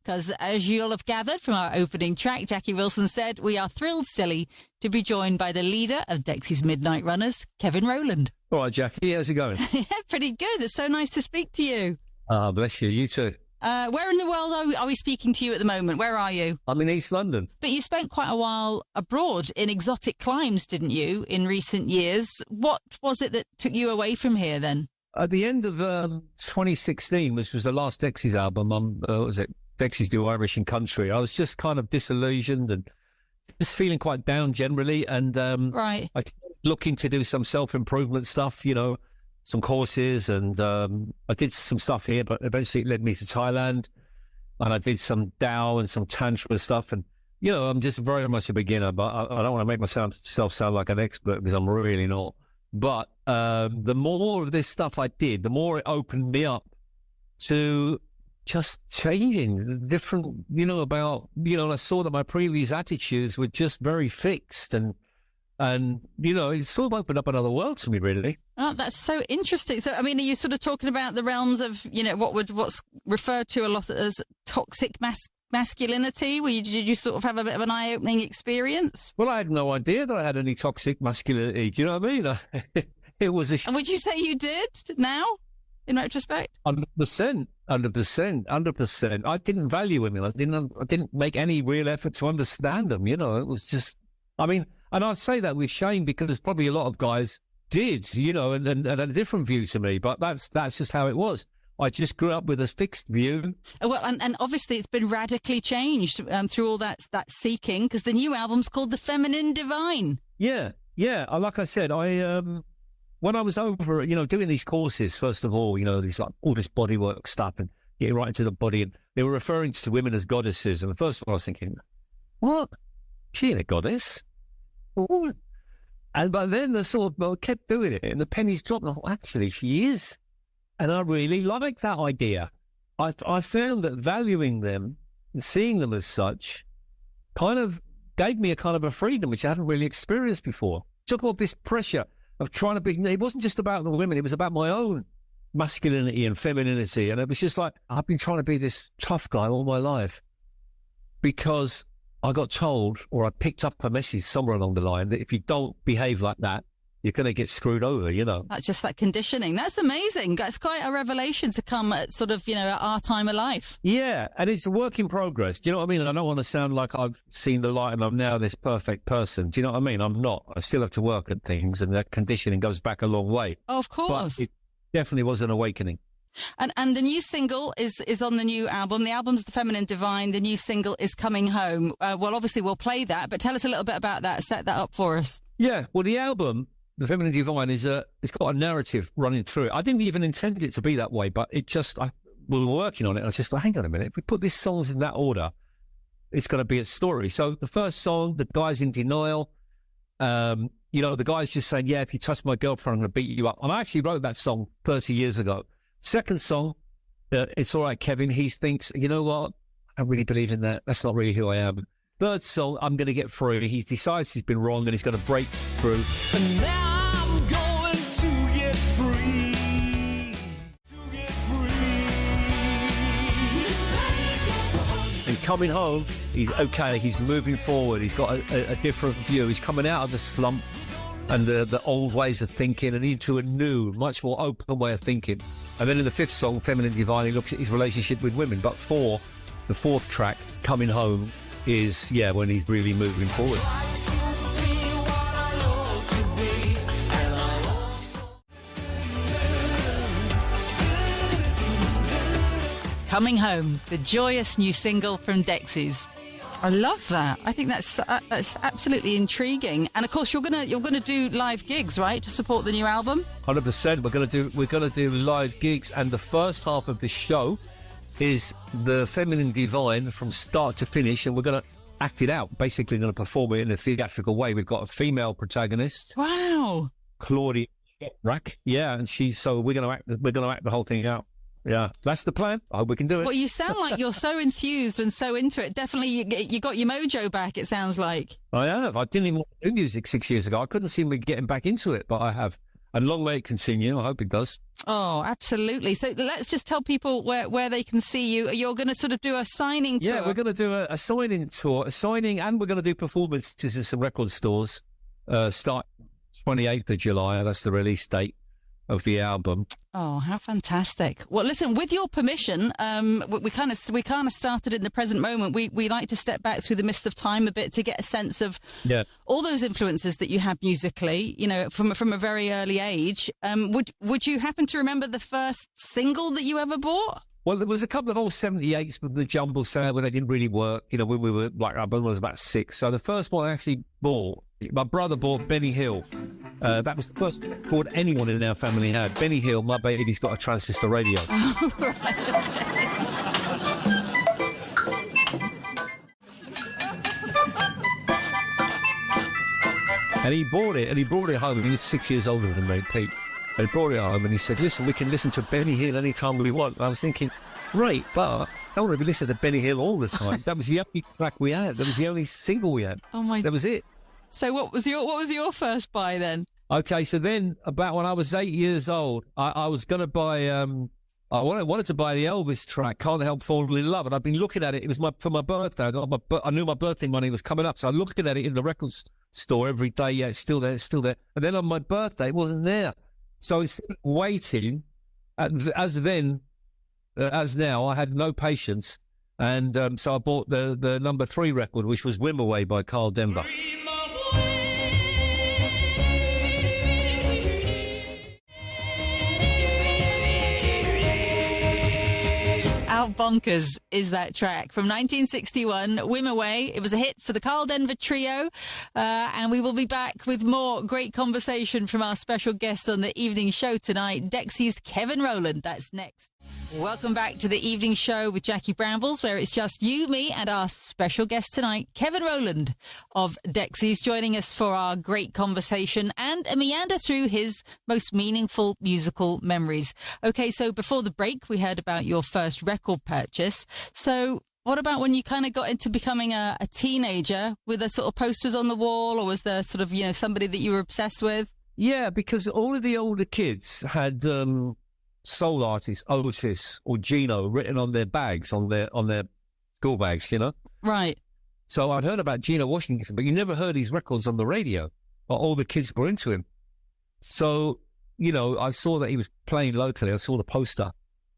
Because as you'll have gathered from our opening track, Jackie Wilson said, we are thrilled, silly, to be joined by the leader of Dexy's Midnight Runners, Kevin Rowland. All right, Jackie, how's it going? Yeah, pretty good. It's so nice to speak to you. Ah, bless you. You too. Where in the world are we speaking to you at the moment? Where are you? I'm in East London. But you spent quite a while abroad in exotic climes, didn't you, in recent years? What was it that took you away from here then? At the end of 2016, which was the last Dexys album, what was it? Dexys Do Irish and Country. I was just kind of disillusioned and just feeling quite down generally. And right. I looking to do some self-improvement stuff, you know, some courses. And I did some stuff here, but eventually it led me to Thailand. And I did some Tao and some Tantra stuff. And, you know, I'm just very much a beginner, but I don't want to make myself sound like an expert because I'm really not. But the more of this stuff I did, the more it opened me up to just changing different, you know, about, you know, I saw that my previous attitudes were just very fixed and, you know, it sort of opened up another world to me, really. Oh, that's so interesting. So, I mean, are you sort of talking about the realms of, you know, what's referred to a lot as toxic masculinity? Did you sort of have a bit of an eye-opening experience? Well, I had no idea that I had any toxic masculinity. Do you know what I mean? It was a... And would you say you did now, in retrospect? 100%. I didn't value women. I didn't make any real effort to understand them. You know, it was just, I mean, and I say that with shame because probably a lot of guys did, you know, and had a different view to me, but that's just how it was. I just grew up with a fixed view. Well, and obviously it's been radically changed through all that seeking, because the new album's called The Feminine Divine. Yeah. Like I said, when I was over, you know, doing these courses, first of all, you know, these like all this bodywork stuff and getting right into the body, and they were referring to women as goddesses. And the first one I was thinking, what? She ain't a goddess. But then the sort of kept doing it, and the pennies dropped. And I thought, actually, she is. And I really like that idea. I found that valuing them and seeing them as such kind of gave me a kind of a freedom which I hadn't really experienced before. Took all this pressure of trying to be, it wasn't just about the women, it was about my own masculinity and femininity. And it was just like, I've been trying to be this tough guy all my life because I got told, or I picked up a message somewhere along the line, that if you don't behave like that, you're going to get screwed over, you know. That's just like conditioning. That's amazing. That's quite a revelation to come at sort of, you know, at our time of life. Yeah, and it's a work in progress. Do you know what I mean? I don't want to sound like I've seen the light and I'm now this perfect person. Do you know what I mean? I'm not. I still have to work at things, and that conditioning goes back a long way. Oh, of course. But it definitely was an awakening. And the new single is on the new album. The album's The Feminine Divine. The new single is Coming Home. Well, obviously we'll play that, but tell us a little bit about that. Set that up for us. Yeah, well, the album, The Feminine Divine, it's got a narrative running through it. I didn't even intend it to be that way, but it just, we were working on it. I was just like, hang on a minute. If we put these songs in that order, it's going to be a story. So the first song, The Guy's in Denial, you know, the guy's just saying, yeah, if you touch my girlfriend, I'm going to beat you up. And I actually wrote that song 30 years ago. Second song, It's All Right, Kevin. He thinks, you know what? I don't really believe in that. That's not really who I am. Third song, I'm going to get free. He decides he's been wrong and he's going to break through. And now I'm going to get free. And coming home, he's okay. He's moving forward. He's got a different view. He's coming out of the slump and the old ways of thinking and into a new, much more open way of thinking. And then in the fifth song, Feminine Divine, he looks at his relationship with women. But the fourth track, Coming Home, is, yeah, when he's really moving forward. Coming Home, the joyous new single from Dexys. I love that. I think that's absolutely intriguing. And of course, you're gonna do live gigs, right, to support the new album? 100%. We're gonna do live gigs, and the first half of the show is The Feminine Divine from start to finish, and we're going to act it out. Basically, going to perform it in a theatrical way. We've got a female protagonist. Wow. Claudia Rack. Yeah, and so we're going to act the whole thing out. Yeah, that's the plan. I hope we can do it. Well, you sound like you're so enthused and so into it. Definitely, you got your mojo back, it sounds like. I have. I didn't even want to do music 6 years ago. I couldn't see me getting back into it, but I have. And long may it continue. I hope it does. Oh, absolutely. So let's just tell people where they can see you. You're going to sort of do a signing tour. Yeah, we're going to do a signing tour, and we're going to do performances in some record stores. Start 28th of July. That's the release date of the album. Oh, how fantastic! Well, listen, with your permission, we kind of started in the present moment. We like to step back through the mist of time a bit to get a sense of all those influences that you had musically. You know, from a very early age. Would you happen to remember the first single that you ever bought? Well, there was a couple of old 78s with the jumble sale when they didn't really work. You know, when we were like, I was about 6. So the first one I actually bought, my brother bought Benny Hill. That was the first record anyone in our family had. Benny Hill, My Baby's Got a Transistor Radio. Oh, right, okay. And he bought it home. He was 6 years older than me, Pete. And he brought it home and he said, listen, we can listen to Benny Hill anytime we want. And I was thinking, right, but I don't want to listen to Benny Hill all the time. That was the only track we had. That was the only single we had. Oh my! That was it. So what was your first buy then? Okay, so then about when I was 8 years old, I was going to buy. I wanted to buy the Elvis track, Can't Help Falling in Love, and I'd been looking at it. It was for my birthday. I knew my birthday money was coming up, so I looked at it in the records store every day. Yeah, it's still there, it's still there. And then on my birthday, it wasn't there. So instead of waiting, as now, I had no patience, and so I bought the number 3 record, which was "Whim Away" by Carl Denver. Out Bonkers is that track from 1961, Whim Away. It was a hit for the Carl Denver Trio, and we will be back with more great conversation from our special guest on the evening show tonight, Dexy's Kevin Rowland. That's next. Welcome back to the evening show with Jackie Brambles, where it's just you, me, and our special guest tonight, Kevin Rowland of Dexys, joining us for our great conversation and a meander through his most meaningful musical memories. Okay, so before the break, we heard about your first record purchase. So what about when you kind of got into becoming a teenager? Were there sort of posters on the wall, or was there sort of, somebody that you were obsessed with? Yeah, because all of the older kids had soul artists, Otis or Gino, written on their bags, on their school bags, Right. So I'd heard about Gino Washington, but you never heard his records on the radio. But all the kids were into him. So, I saw that he was playing locally. I saw the poster,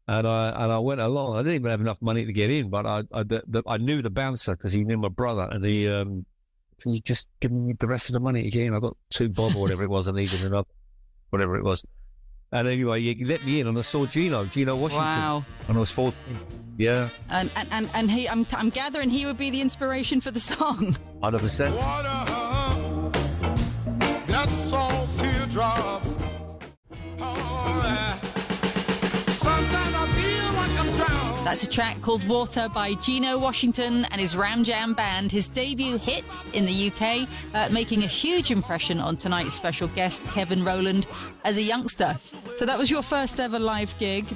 and I went along. I didn't even have enough money to get in, but I knew the bouncer because he knew my brother, and he can you just give me the rest of the money to get in? I got $2 bob or whatever it was. I needed another, whatever it was. And anyway, he let me in, and I saw Gino Washington. Wow. And I was 14. Yeah. And he, I'm gathering he would be the inspiration for the song. 100%. Water, that's all teardrops. Oh, yeah. Sometimes I feel like I'm drowning. That's a track called Water by Gino Washington and his Ram Jam Band, his debut hit in the UK, making a huge impression on tonight's special guest, Kevin Rowland, as a youngster. So that was your first ever live gig.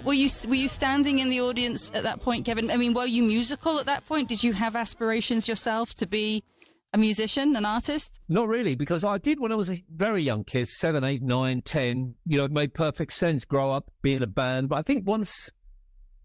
Were you standing in the audience at that point, Kevin? I mean, were you musical at that point? Did you have aspirations yourself to be a musician, an artist? Not really, because I did when I was a very young kid, 7, 8, 9, 10. It made perfect sense, grow up, be in a band. But I think once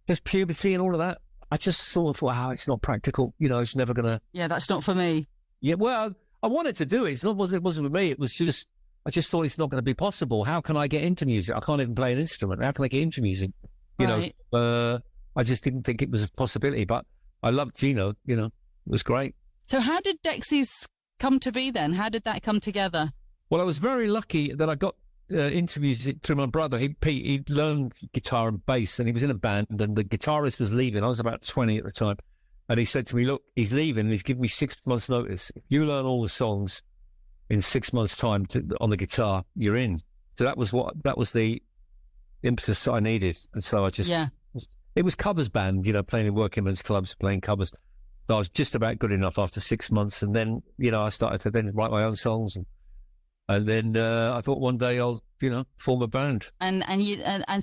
just puberty and all of that, I just sort of thought, wow, it's not practical. It's never going to... Yeah, that's not for me. Yeah, well, I wanted to do it. It wasn't for me. It was just... I just thought it's not going to be possible. How can I get into music? I can't even play an instrument. How can I get into music? Right. I just didn't think it was a possibility. But I loved Gino. It was great. So how did Dexys come to be then? How did that come together? Well, I was very lucky that I got into music through my brother. He learned guitar and bass, and he was in a band, and the guitarist was leaving. I was about 20 at the time. And he said to me, look, he's leaving, and he's given me 6 months' notice. If you learn all the songs in 6 months' time on the guitar, you're in. So that was the impetus I needed. And so I just... Yeah. It was covers band, playing in working men's clubs, playing covers. So I was just about good enough after 6 months. And then, I started to then write my own songs. And then I thought one day I'll form a band. And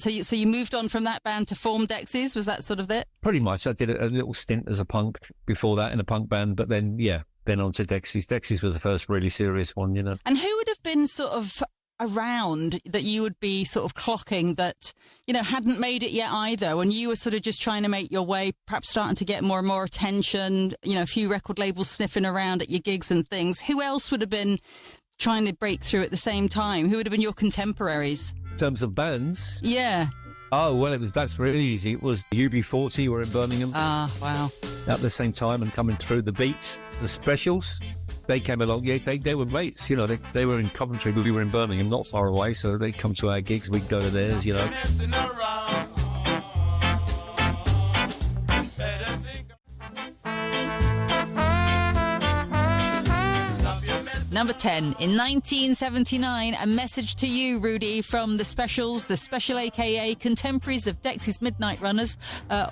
so you moved on from that band to form Dexys. Was that sort of it? Pretty much. I did a little stint as a punk before that in a punk band, but then on to Dexys. Dexys was the first really serious one, And who would have been sort of around that you would be sort of clocking that, hadn't made it yet either, when you were sort of just trying to make your way, perhaps starting to get more and more attention, a few record labels sniffing around at your gigs and things? Who else would have been trying to break through at the same time? Who would have been your contemporaries? In terms of bands? Yeah. Oh, well, that's really easy. It was UB40 were in Birmingham. Ah, wow. At the same time and coming through the beat, the Specials. They came along, they were mates, they were in Coventry, but we were in Birmingham, not far away, so they'd come to our gigs, we'd go to theirs, Number 10, in 1979, a message to you, Rudy, from the Specials, the Special aka contemporaries of Dexys Midnight Runners,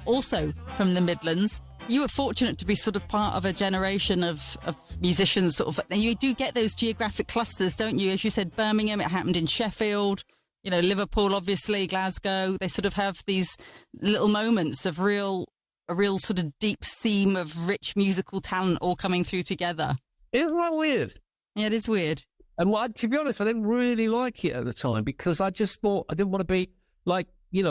also from the Midlands. You were fortunate to be sort of part of a generation of musicians, sort of, and you do get those geographic clusters, don't you? As you said, Birmingham, it happened in Sheffield, Liverpool, obviously, Glasgow. They sort of have these little moments of a real sort of deep theme of rich musical talent all coming through together. Isn't that weird? Yeah, it is weird. And to be honest, I didn't really like it at the time because I just thought I didn't want to be like,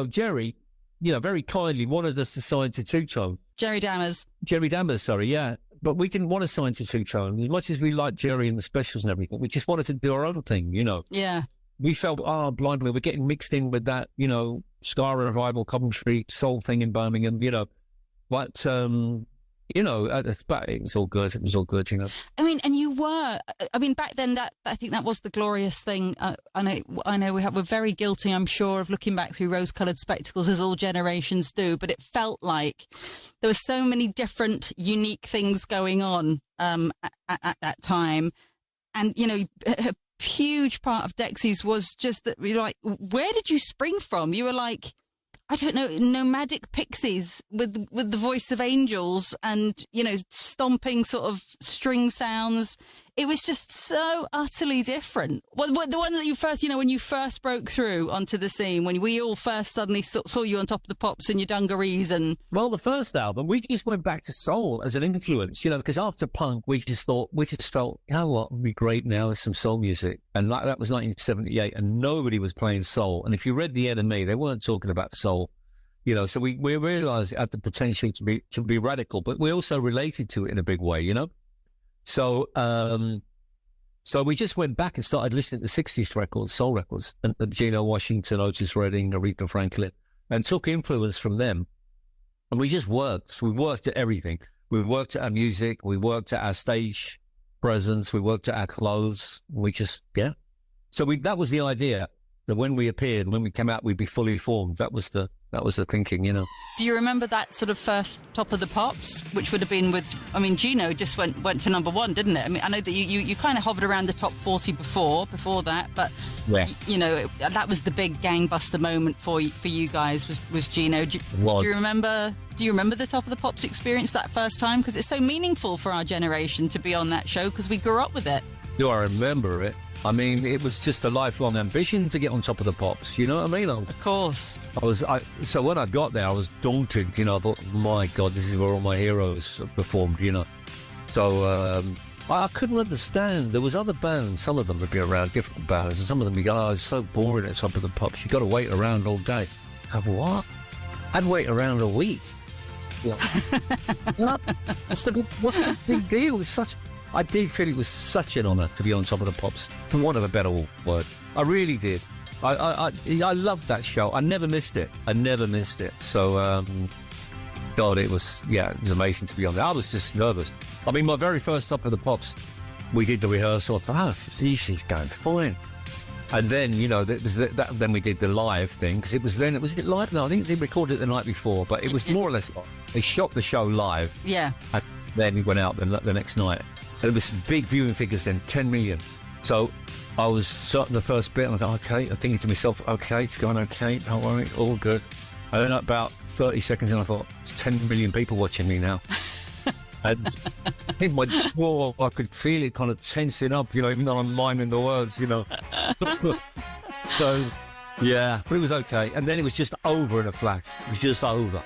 Jerry, very kindly wanted us to sign to Two Tone. Jerry Dammers, sorry, yeah. But we didn't want to sign to Two Tone. As much as we liked Jerry and the Specials and everything, we just wanted to do our own thing, Yeah. We felt, blindly, we're getting mixed in with that, Ska Revival, Coventry, soul thing in Birmingham, But, but it was all good. It was all good, I mean, and you were, back then, I think that was the glorious thing. I know we're very guilty, I'm sure, of looking back through rose-coloured spectacles, as all generations do, but it felt like there were so many different, unique things going on at that time. And, a huge part of Dexys was just that we were like, where did you spring from? You were like, I don't know, nomadic pixies with the voice of angels and, stomping sort of string sounds. It was just so utterly different. Well, the one that you first, when you first broke through onto the scene, when we all first suddenly saw you on Top of the Pops in your dungarees and... Well, the first album, we just went back to soul as an influence, because after punk, we just felt, you know what would be great now is some soul music. And that was 1978 and nobody was playing soul. And if you read The Enemy, they weren't talking about soul. So we realised it had the potential to be radical, but we also related to it in a big way, So we just went back and started listening to 60s records, soul records, and Gino Washington, Otis Redding, Aretha Franklin, and took influence from them. And we just worked. So we worked at everything. We worked at our music. We worked at our stage presence. We worked at our clothes. We just, So that was the idea, that when we appeared, when we came out, we'd be fully formed. That was the thinking, Do you remember that sort of first Top of the Pops, which would have been with, Gino just went to number one, didn't it? I know that you kind of hovered around the top 40 before that, but, that was the big gangbuster moment for you guys, was Gino. Do you remember the Top of the Pops experience that first time? Because it's so meaningful for our generation to be on that show because we grew up with it. Do I remember it? It was just a lifelong ambition to get on Top of the Pops, you know what I mean? Of course. So when I got there, I was daunted, I thought, my God, this is where all my heroes performed, So I couldn't understand. There was other bands, some of them would be around, different bands, and some of them would go, it's so boring at Top of the Pops, you've got to wait around all day. What? I'd wait around a week. What's the big deal? I did feel it was such an honour to be on Top of the Pops, for want of a better word. I really did. I loved that show. I never missed it. So, God, it was amazing to be on there. I was just nervous. My very first Top of the Pops, we did the rehearsal. I thought, she's going fine. And then, then we did the live thing, because was it live? No, I think they recorded it the night before, but it was more or less, they shot the show live. Yeah. And then we went out the next night. And there was some big viewing figures then, 10 million. So I was starting the first bit, and I thought, okay, I'm thinking to myself, okay, it's going okay, don't worry, all good. And then about 30 seconds in, I thought, it's 10 million people watching me now. And in my jaw, I could feel it kind of tensing up, even though I'm miming the words, So, yeah, but it was okay. And then it was just over in a flash. It was just over.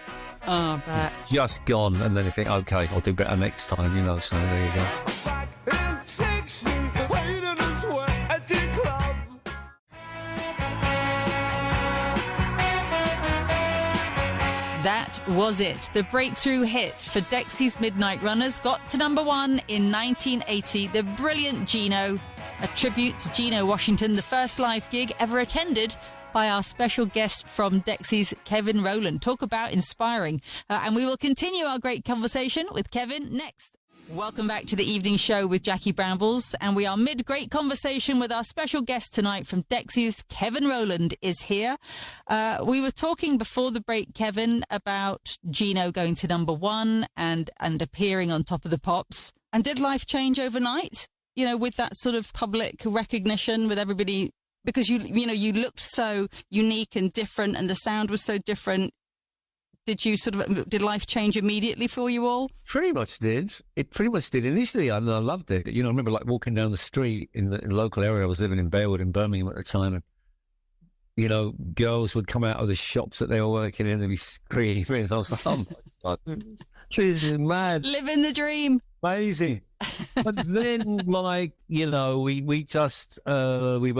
Oh, but Just gone. And then you think, okay, I'll do better next time, you know. So there you go. Back in 60, waiting to sweat at the club. that was it. The breakthrough hit for Dexy's Midnight Runners got to number 1 in 1980. The brilliant Gino, a tribute to Gino Washington, the first live gig ever attended by our special guest from Dexy's, Kevin Rowland. Talk about inspiring. And we will continue our great conversation with Kevin next. Welcome back to the evening show with Jackie Brambles, and we are mid-great conversation with our special guest tonight from Dexy's. Kevin Rowland is here. We were talking before the break, Kevin, about Gino going to number 1 and appearing on Top of the Pops. And did life change overnight? You know, with that sort of public recognition, with everybody, because you looked so unique and different, and the sound was so different. Did life change immediately for you all? Pretty much did. It pretty much did initially. I loved it. You know, I remember like walking down the street in the local area. I was living in Bearwood in Birmingham at the time, and you know, girls would come out of the shops that they were working in and be screaming. And I was like, oh my God, this is mad. Living the dream. Amazing. But then, like, you know, we went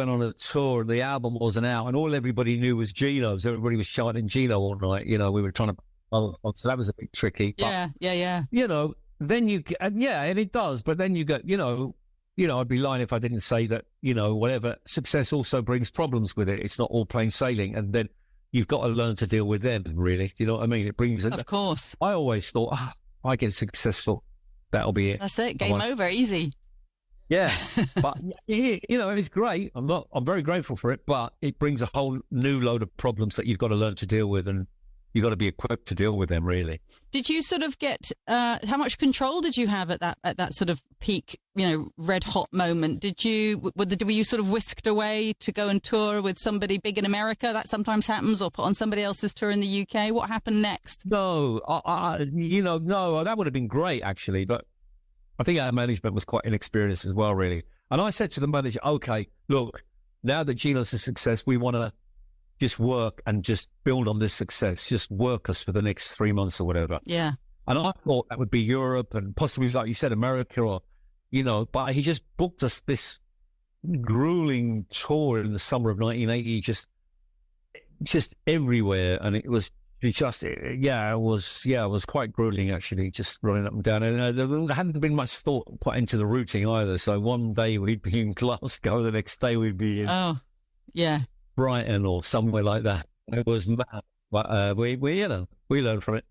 on a tour and the album wasn't out and all everybody knew was Gino. So everybody was chanting Gino all night. You know, we were trying to, so that was a bit tricky. But, Yeah. you know, then and it does. But then you get, you know, I'd be lying if I didn't say that, you know, whatever, success also brings problems with it. It's not all plain sailing. And then you've got to learn to deal with them, really. You know what I mean? It brings Of course. I always thought, I get successful. That'll be it. That's it. Game over. Easy. Yeah. But, you know, it's great. I'm very grateful for it, but it brings a whole new load of problems that you've got to learn to deal with, and you've got to be equipped to deal with them, really. Did you sort of get, how much control did you have at that sort of peak, you know, red hot moment? Were you sort of whisked away to go and tour with somebody big in America? That sometimes happens, or put on somebody else's tour in the UK. What happened next? No, no, that would have been great, actually. But I think our management was quite inexperienced as well, really. And I said to the manager, okay, look, now that Gino's a success, we want to just work and just build on this success, just work us for the next 3 months or whatever. Yeah. And I thought that would be Europe and possibly, like you said, America, or, you know, but he just booked us this grueling tour in the summer of 1980, just everywhere. And it was it was quite grueling, actually, just running up and down. And there hadn't been much thought put into the routing either. So one day we'd be in Glasgow, the next day we'd be in Brighton or somewhere like that. It was mad. But we learned from it.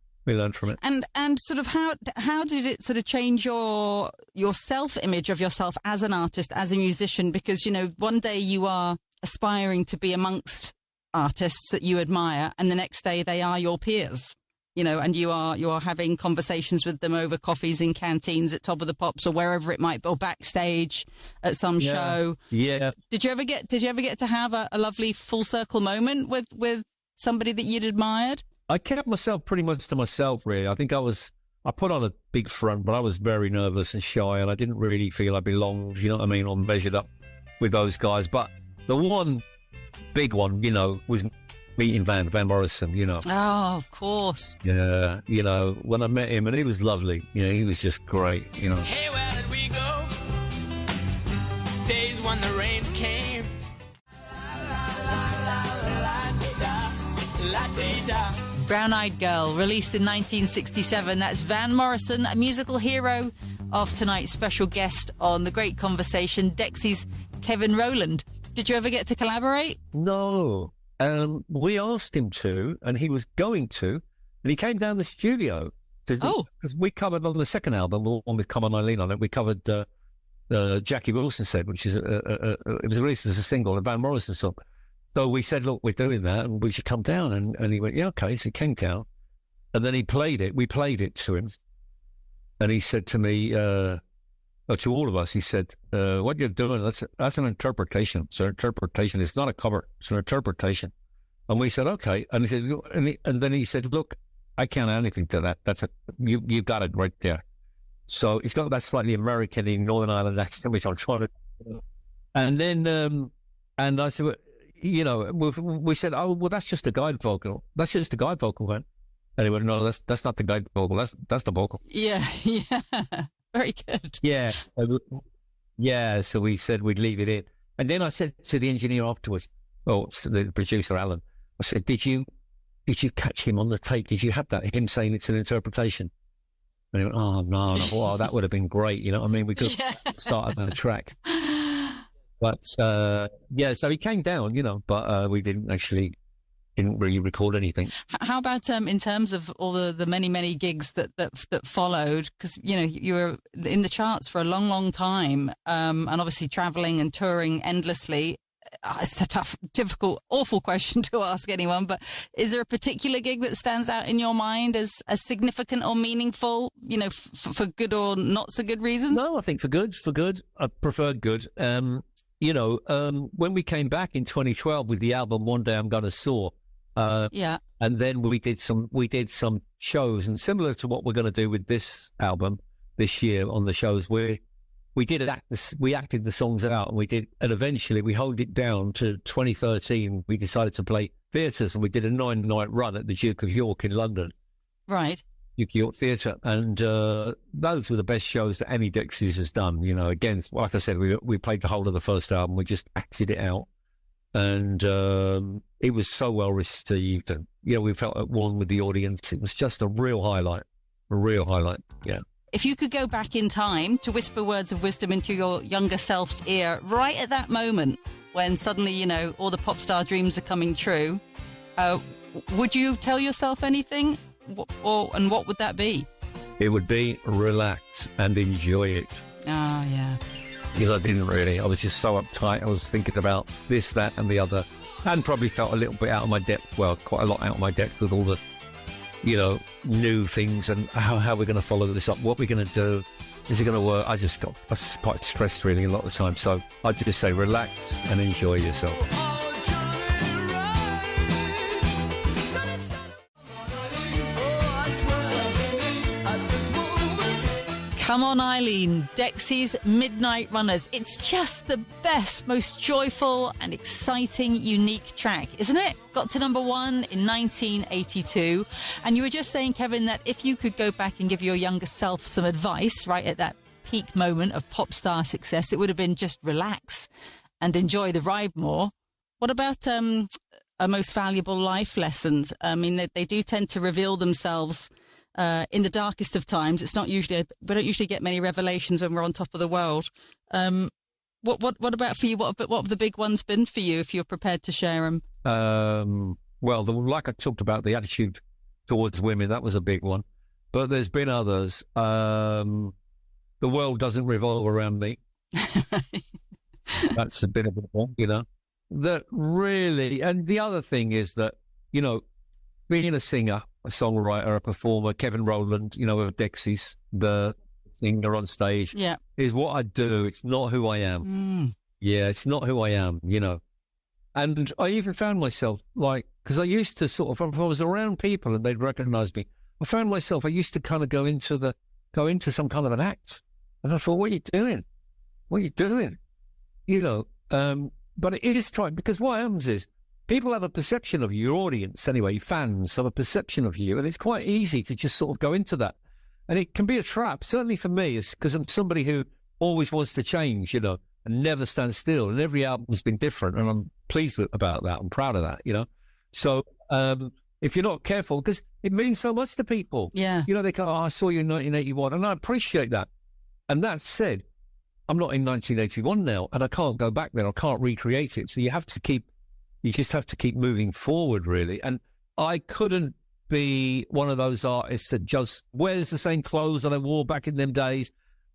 And sort of how did it sort of change your self-image of yourself as an artist, as a musician? Because, you know, one day you are aspiring to be amongst artists that you admire, and the next day they are your peers, you know, and you are having conversations with them over coffees in canteens at Top of the Pops or wherever it might be, or backstage at some show. Yeah. Did you ever get to have a lovely full circle moment with somebody that you'd admired? I kept myself pretty much to myself, really. I think I put on a big front, but I was very nervous and shy, and I didn't really feel I belonged, you know what I mean, or measured up with those guys. But the one big one, you know, was meeting Van Morrison, you know. Oh, of course. Yeah, you know, when I met him, and he was lovely. You know, he was just great, you know. Hey, where did we go? Days when the rains came. Brown Eyed Girl, released in 1967. That's Van Morrison, a musical hero of tonight's special guest on The Great Conversation, Dexy's Kevin Rowland. Did you ever get to collaborate? No. We asked him to, and he was going to, and he came down the studio. Because we covered on the second album, the one with Come On Eileen on it, we covered Jackie Wilson Said, which is it was released as a single, a Van Morrison song. So we said, look, we're doing that, and we should come down. And he went, yeah, okay. So he came down, and then he played it. We played it to him, and he said to me, to all of us, he said, what you're doing, that's an interpretation. It's an interpretation. It's not a cover. It's an interpretation. And we said, okay. And he said, and then he said, look, I can't add anything to that. You got it right there. So he's got that slightly American Northern Ireland accent, which I'm trying to. And then, and I said, well, you know, we said, oh, well, that's just a guide vocal. That's just a guide vocal, man. And he went, no, that's not the guide vocal. That's the vocal. Yeah, yeah. Very good. Yeah. Yeah. So we said we'd leave it in. And then I said to the engineer afterwards, well, the producer, Alan, I said, did you catch him on the tape? Did you have that, him saying it's an interpretation? And he went, oh, no. And I thought, oh, that would have been great. You know what I mean? We could have started on the track. But, yeah, so he came down, you know, but we didn't really record anything. How about in terms of all the many gigs that followed? Because, you know, you were in the charts for a long time, and obviously traveling and touring endlessly. It's a tough, difficult, awful question to ask anyone, but is there a particular gig that stands out in your mind as significant or meaningful, you know, for good or not so good reasons? No, I think for good. I preferred good. You know, when we came back in 2012 with the album One Day I'm Gonna Soar, yeah, and then we did some shows, and similar to what we're going to do with this album this year on the shows, we acted the songs out, and eventually we held it down to 2013. We decided to play theatres, and we did a 9-night run at the Duke of York in London. Right. Duke of York Theatre, and those were the best shows that any Dexys has done. You know, again, like I said, we played the whole of the first album. We just acted it out, and it was so well received, and you know, we felt at one with the audience. It was just a real highlight. Yeah. If you could go back in time to whisper words of wisdom into your younger self's ear, right at that moment when suddenly, you know, all the pop star dreams are coming true, would you tell yourself anything? And what would that be? It would be relax and enjoy it. Oh, yeah. Because I didn't really. I was just so uptight. I was thinking about this, that, and the other. And probably felt a little bit out of my depth. Well, quite a lot out of my depth with all the, you know, new things and how we're going to follow this up. What we're going to do. Is it going to work? I was quite stressed really a lot of the time. So I'd just say relax and enjoy yourself. Come on, Eileen, Dexys Midnight Runners. It's just the best, most joyful and exciting, unique track, isn't it? Got to number 1 in 1982. And you were just saying, Kevin, that if you could go back and give your younger self some advice right at that peak moment of pop star success, it would have been just relax and enjoy the ride more. What about a most valuable life lessons? I mean, they do tend to reveal themselves in the darkest of times. It's not usually, we don't usually get many revelations when we're on top of the world. What about for you? What have the big ones been for you, if you're prepared to share them? Well, like I talked about, the attitude towards women, that was a big one. But there's been others. The world doesn't revolve around me. That's a bit of a one, you know. That really, and the other thing is that, you know, being a singer, a songwriter, a performer, Kevin Rowland, you know, of Dexys, the singer on stage, is what I do. It's not who I am. Yeah, it's not who I am, you know. And I even found myself, like, because I used to sort of, if I was around people and they'd recognize me, I found myself, I used to kind of go into some kind of an act. And I thought, what are you doing? What are you doing? You know, but it is trying, because what happens is, people have a perception of you, your audience anyway, fans have a perception of you, and it's quite easy to just sort of go into that. And it can be a trap, certainly for me, because I'm somebody who always wants to change, you know, and never stand still. And every album's been different, and I'm pleased about that. I'm proud of that, you know. So if you're not careful, because it means so much to people. Yeah. You know, they go, oh, I saw you in 1981, and I appreciate that. And that said, I'm not in 1981 now, and I can't go back there. I can't recreate it. So you just have to keep moving forward, really. And I couldn't be one of those artists that just wears the same clothes that I wore back in them days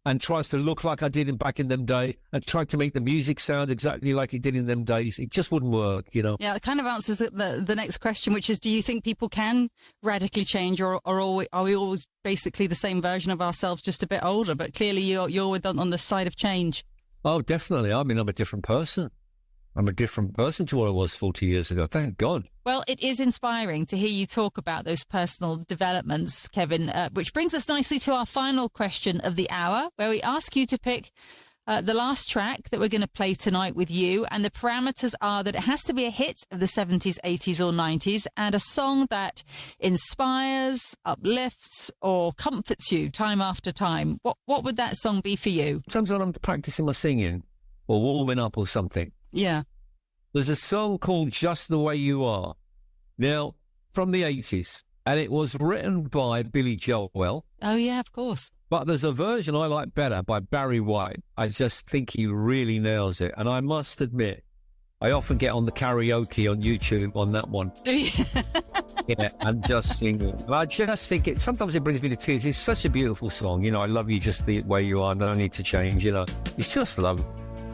and tries to look like I did back in them days and try to make the music sound exactly like it did in them days. It just wouldn't work, you know. Yeah, it kind of answers the next question, which is, do you think people can radically change, or are we always basically the same version of ourselves, just a bit older? But clearly you're on the side of change. Oh, definitely. I mean, I'm a different person. I'm a different person to what I was 40 years ago. Thank God. Well, it is inspiring to hear you talk about those personal developments, Kevin, which brings us nicely to our final question of the hour, where we ask you to pick the last track that we're going to play tonight with you, and the parameters are that it has to be a hit of the 70s, 80s or 90s, and a song that inspires, uplifts or comforts you time after time. What would that song be for you? Sometimes when I'm practicing my singing or warming up or something, Yeah. there's a song called Just the Way You Are. Now, from the 80s, and it was written by Billy Joel. Oh, yeah, of course. But there's a version I like better by Barry White. I just think he really nails it. And I must admit, I often get on the karaoke on YouTube on that one. Do you? Yeah, and just sing it. And I just think sometimes it brings me to tears. It's such a beautiful song. You know, I love you just the way you are. No need to change, you know. It's just love.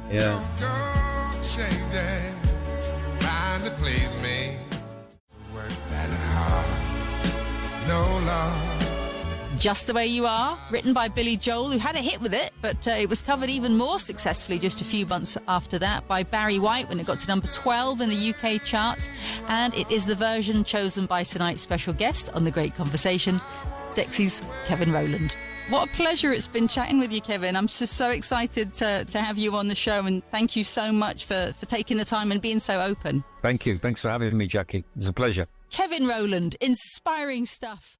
Yeah. Don't change it, trying to please me. Work that hard, no love. Just the Way You Are, written by Billy Joel, who had a hit with it, but it was covered even more successfully just a few months after that by Barry White when it got to number 12 in the UK charts. And it is the version chosen by tonight's special guest on The Great Conversation, Dexy's Kevin Rowland. What a pleasure it's been chatting with you, Kevin. I'm just so excited to have you on the show, and thank you so much for taking the time and being so open. Thank you. Thanks for having me, Jackie. It's a pleasure. Kevin Rowland, inspiring stuff.